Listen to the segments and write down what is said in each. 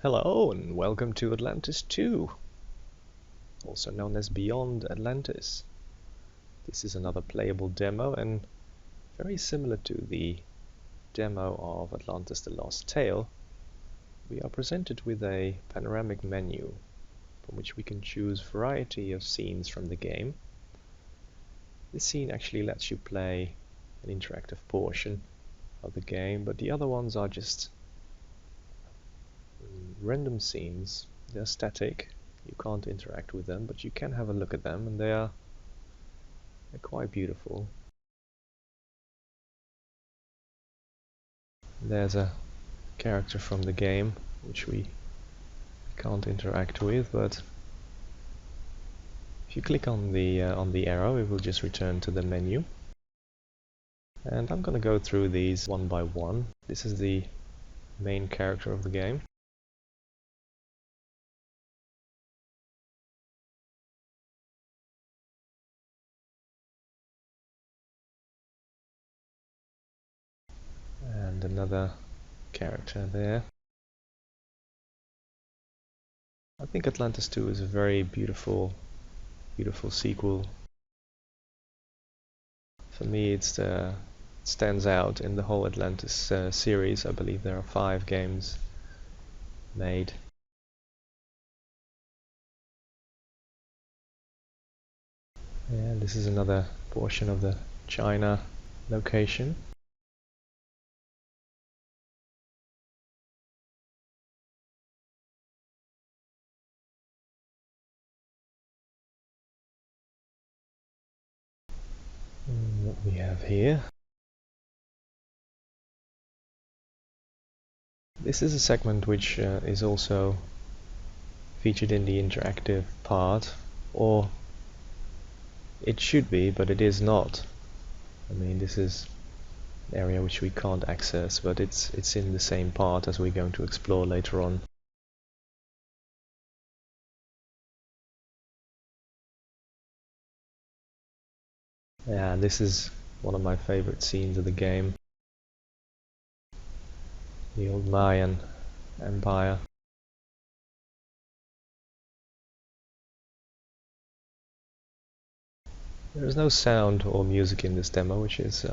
Hello and welcome to Atlantis 2, also known as Beyond Atlantis. This is another playable demo and very similar to the demo of Atlantis the Lost Tale. We are presented with a panoramic menu from which we can choose a variety of scenes from the game. This scene actually lets you play an interactive portion of the game, but the other ones are just random scenes. They're static, you can't interact with them, but you can have a look at them, and they're quite beautiful. There's a character from the game which we can't interact with, but if you click on the arrow, it will just return to the menu. And I'm gonna go through these one by one. This is the main character of the game. And another character there. I think Atlantis 2 is a very beautiful sequel. For me, it stands out in the whole Atlantis series. I believe there are 5 games made. And this is another portion of the China location. And what we have here. This is a segment which is also featured in the interactive part, or it should be, but it is not. I mean, this is an area which we can't access, but it's in the same part as we're going to explore later on. Yeah, this is one of my favorite scenes of the game. The old Mayan Empire. There is no sound or music in this demo, which is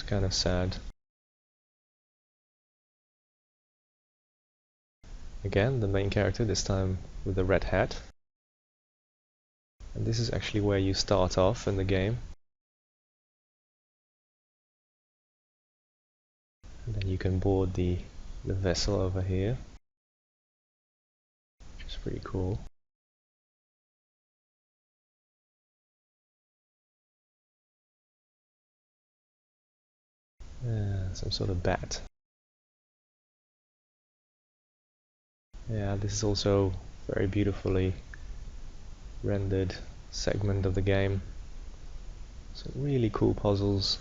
kind of sad. Again, the main character, this time with the red hat. And this is actually where you start off in the game. And then you can board the vessel over here, which is pretty cool. Some sort of bat. Yeah, this is also very beautifully rendered segment of the game. Some really cool puzzles.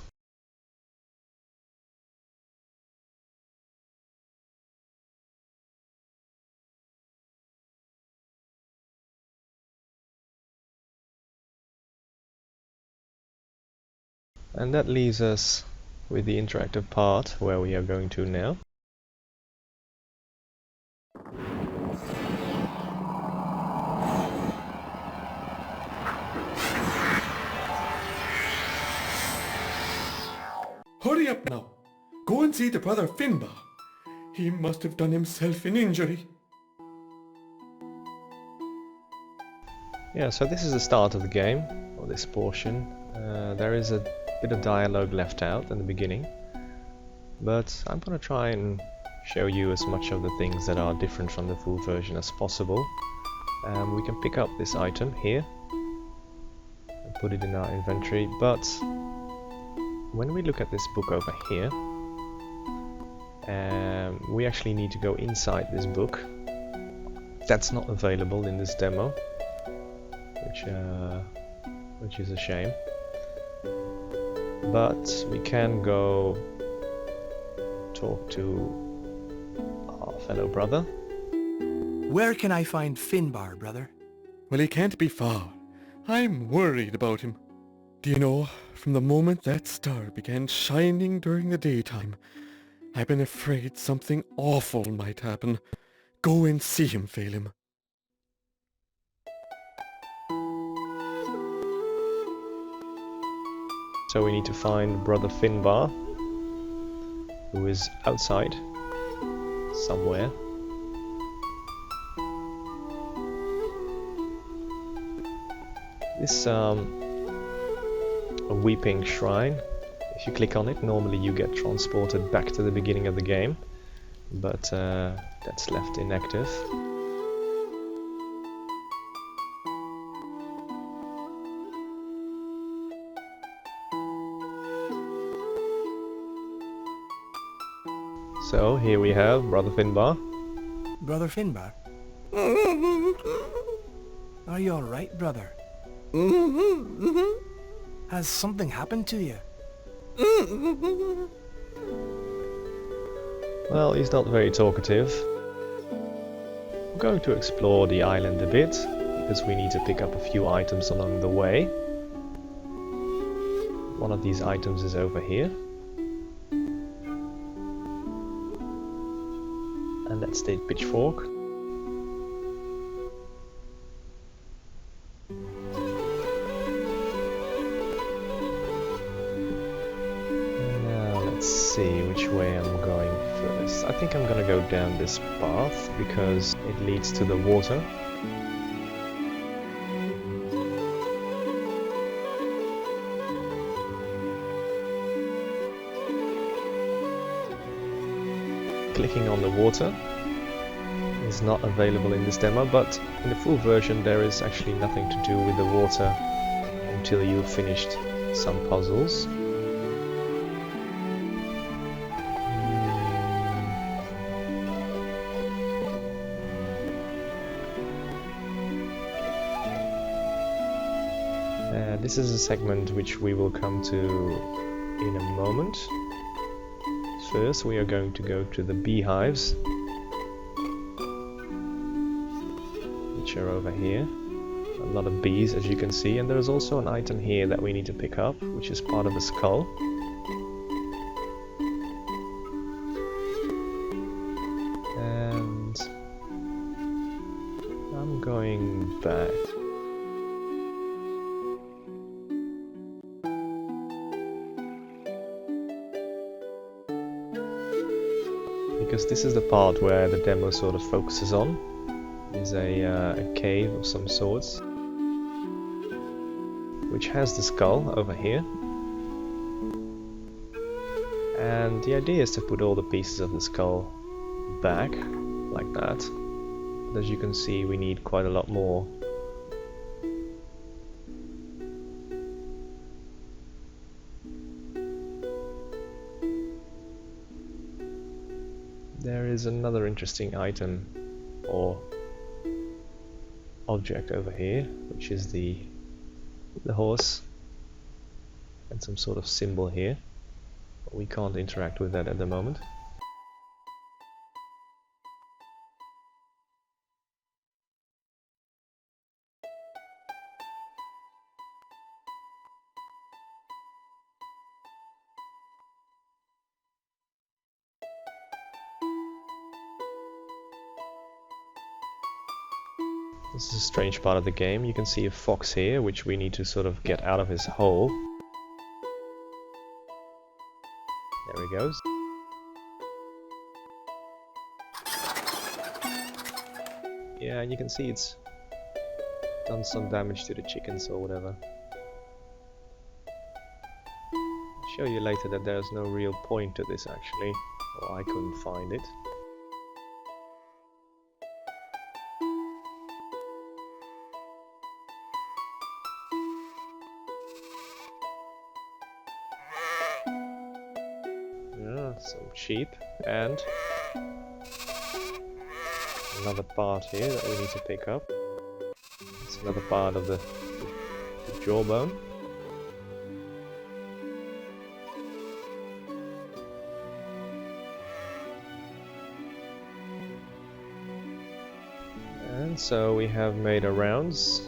And that leaves us with the interactive part where we are going to now. Hurry up now! Go and see the brother Finbar. He must have done himself an injury. Yeah, so this is the start of the game, or this portion. There is a bit of dialogue left out in the beginning, but I'm gonna try and show you as much of the things that are different from the full version as possible. We can pick up this item here and put it in our inventory, but when we look at this book over here, we actually need to go inside this book. That's not available in this demo, which is a shame. But we can go talk to our fellow brother. Where can I find Finbar, brother? Well, he can't be far. I'm worried about him. Do you know, from the moment that star began shining during the daytime, I've been afraid something awful might happen. Go and see him, Phelim. So we need to find Brother Finbar, who is outside somewhere. This a weeping shrine. If you click on it, normally you get transported back to the beginning of the game, but that's left inactive. So here we have Brother Finbar. Brother Finbar? Are you alright, brother? Has something happened to you? Well, he's not very talkative. We're going to explore the island a bit, because we need to pick up a few items along the way. One of these items is over here. And that's the pitchfork. Now let's see which way I'm going first. I think I'm gonna go down this path because it leads to the water. Clicking on the water is not available in this demo, but in the full version there is actually nothing to do with the water until you've finished some puzzles. This is a segment which we will come to in a moment. First, we are going to go to the beehives, which are over here. A lot of bees, as you can see, and there is also an item here that we need to pick up, which is part of the skull. And I'm going back. Because this is the part where the demo sort of focuses on. Is a cave of some sorts, which has the skull over here. And the idea is to put all the pieces of the skull back, like that. But as you can see, we need quite a lot more. There is another interesting item or object over here, which is the horse and some sort of symbol here, but we can't interact with that at the moment. This is a strange part of the game. You can see a fox here, which we need to sort of get out of his hole. There he goes. Yeah, and you can see it's done some damage to the chickens or whatever. I'll show you later that there's no real point to this actually, or I couldn't find it. Some sheep and another part here that we need to pick up. It's another part of the jawbone. And so we have made our rounds.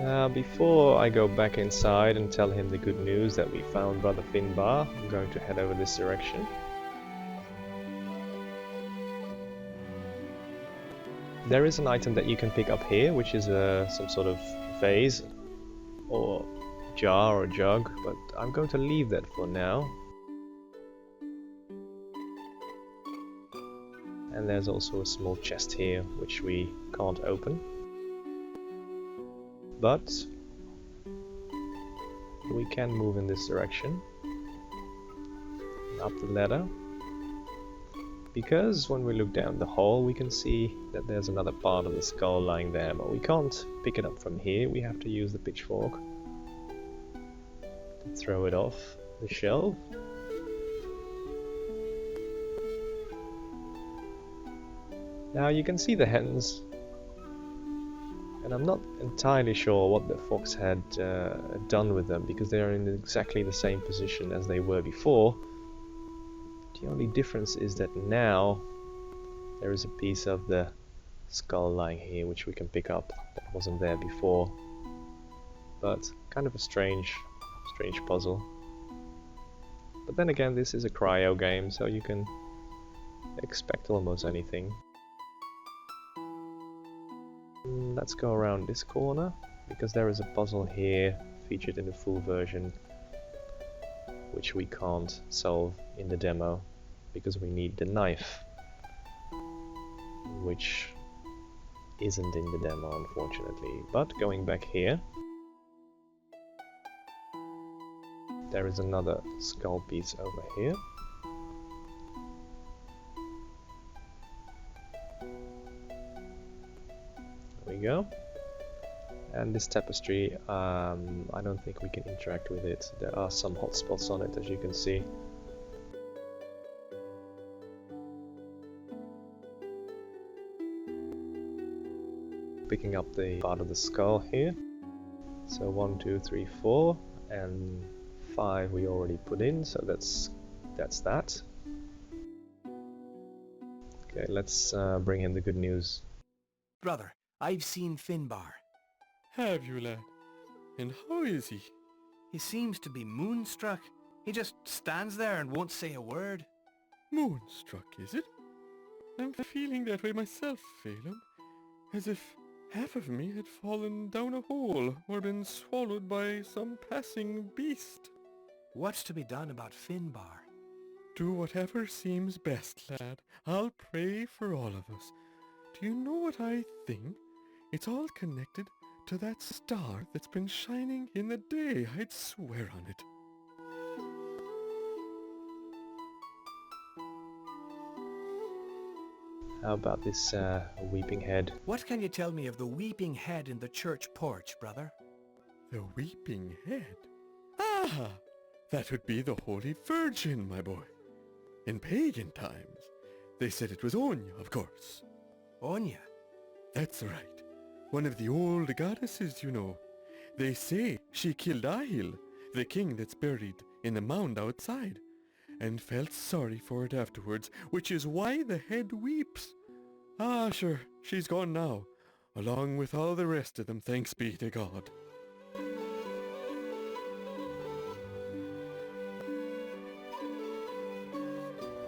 Now, before I go back inside and tell him the good news that we found Brother Finbar, I'm going to head over this direction. There is an item that you can pick up here, which is some sort of vase or jar or jug, but I'm going to leave that for now. And there's also a small chest here, which we can't open. But we can move in this direction, up the ladder, because when we look down the hall we can see that there's another part of the skull lying there, but we can't pick it up from here. We have to use the pitchfork to throw it off the shelf. Now you can see the hens, and I'm not entirely sure what the fox had done with them, because they are in exactly the same position as they were before. The only difference is that now there is a piece of the skull lying here which we can pick up that wasn't there before. But kind of a strange puzzle. But then again, this is a cryo game, so you can expect almost anything. Let's go around this corner, because there is a puzzle here featured in the full version which we can't solve in the demo because we need the knife, which isn't in the demo unfortunately. But going back here, there is another skull piece over here. There we go. And this tapestry, I don't think we can interact with it. There are some hotspots on it, as you can see. Picking up the part of the skull here. So 1, 2, 3, 4, and 5 we already put in, so that's that. Okay, let's bring him the good news. Brother, I've seen Finbar. Have you, lad? And how is he? He seems to be moonstruck. He just stands there and won't say a word. Moonstruck, is it? I'm feeling that way myself, Phelan. As if half of me had fallen down a hole or been swallowed by some passing beast. What's to be done about Finbar? Do whatever seems best, lad. I'll pray for all of us. Do you know what I think? It's all connected to that star that's been shining in the day. I'd swear on it. How about this weeping head? What can you tell me of the weeping head in the church porch, brother? The weeping head? Ah! That would be the Holy Virgin, my boy. In pagan times, they said it was Onya, of course. Onya? That's right. One of the old goddesses, you know. They say she killed Ahil, the king that's buried in the mound outside, and felt sorry for it afterwards, which is why the head weeps. Ah, sure, she's gone now, along with all the rest of them, thanks be to God.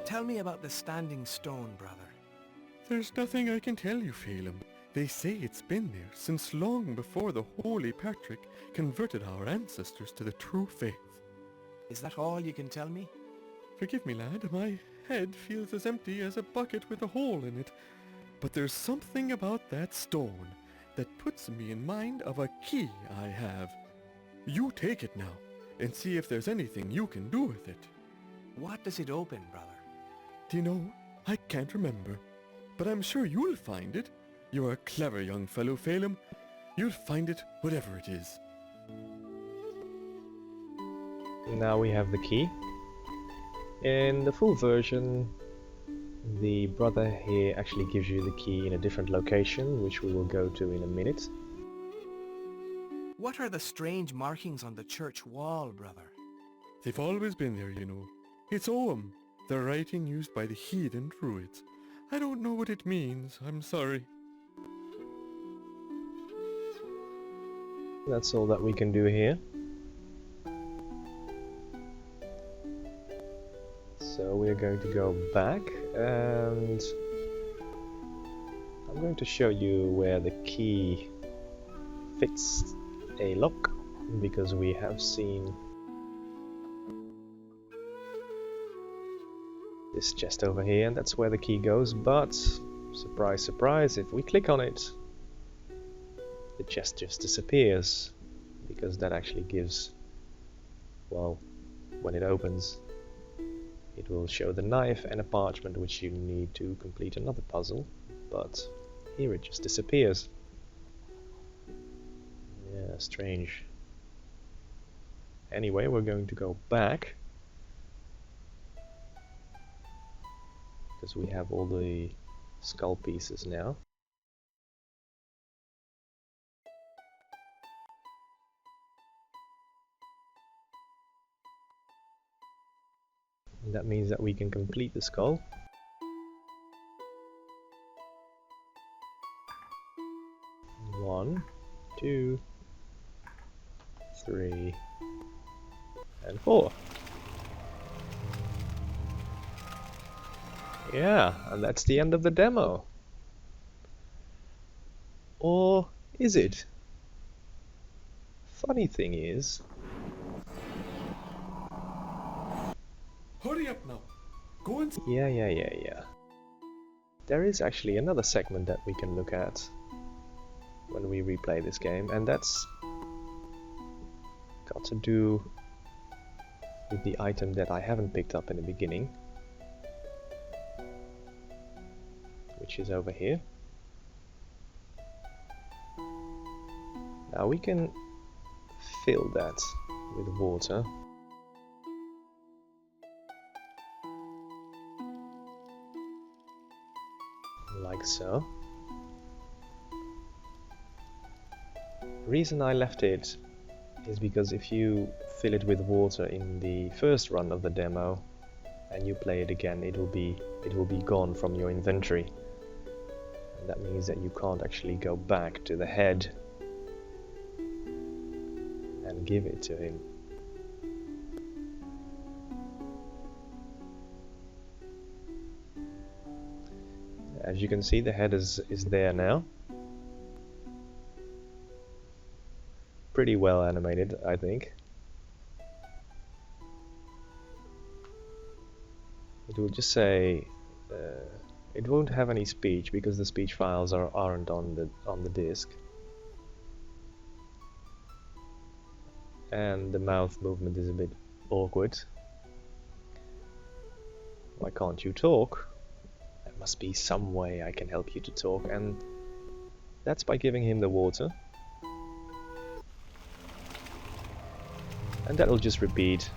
Tell me about the standing stone, brother. There's nothing I can tell you, Phelan. They say it's been there since long before the Holy Patrick converted our ancestors to the true faith. Is that all you can tell me? Forgive me, lad, my head feels as empty as a bucket with a hole in it. But there's something about that stone that puts me in mind of a key I have. You take it now, and see if there's anything you can do with it. What does it open, brother? Do you know, I can't remember, but I'm sure you'll find it. You're a clever young fellow, Phelan. You'll find it, whatever it is. Now we have the key. In the full version, the brother here actually gives you the key in a different location, which we will go to in a minute. What are the strange markings on the church wall, brother? They've always been there, you know. It's Ogham, the writing used by the heathen druids. I don't know what it means, I'm sorry. That's all that we can do here. So we're going to go back, and I'm going to show you where the key fits a lock, because we have seen this chest over here, and that's where the key goes. But surprise, surprise, if we click on it, the chest just disappears, because that actually gives, well, when it opens, it will show the knife and a parchment which you need to complete another puzzle, but here it just disappears. Yeah, strange. Anyway, we're going to go back, because we have all the skull pieces now. And that means that we can complete the skull. One, 2, 3, and 4. Yeah, and that's the end of the demo. Or is it? Funny thing is, Hurry up now. Go and... yeah. There is actually another segment that we can look at when we replay this game, and that's got to do with the item that I haven't picked up in the beginning, which is over here. Now we can fill that with water. Like so. The reason I left it is because if you fill it with water in the first run of the demo and you play it again, it will be gone from your inventory. And that means that you can't actually go back to the head and give it to him. As you can see, the head is there now. Pretty well animated, I think. It will just say it won't have any speech because the speech files aren't on the disk, and the mouth movement is a bit awkward. Why can't you talk? There must be some way I can help you to talk, and that's by giving him the water. And that'll just repeat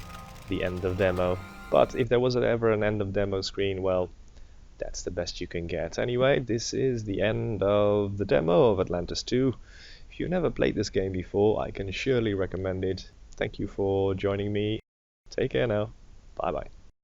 the end of demo. But if there was ever an end of demo screen, well, that's the best you can get. Anyway, this is the end of the demo of Atlantis 2. If you've never played this game before, I can surely recommend it. Thank you for joining me. Take care now. Bye bye.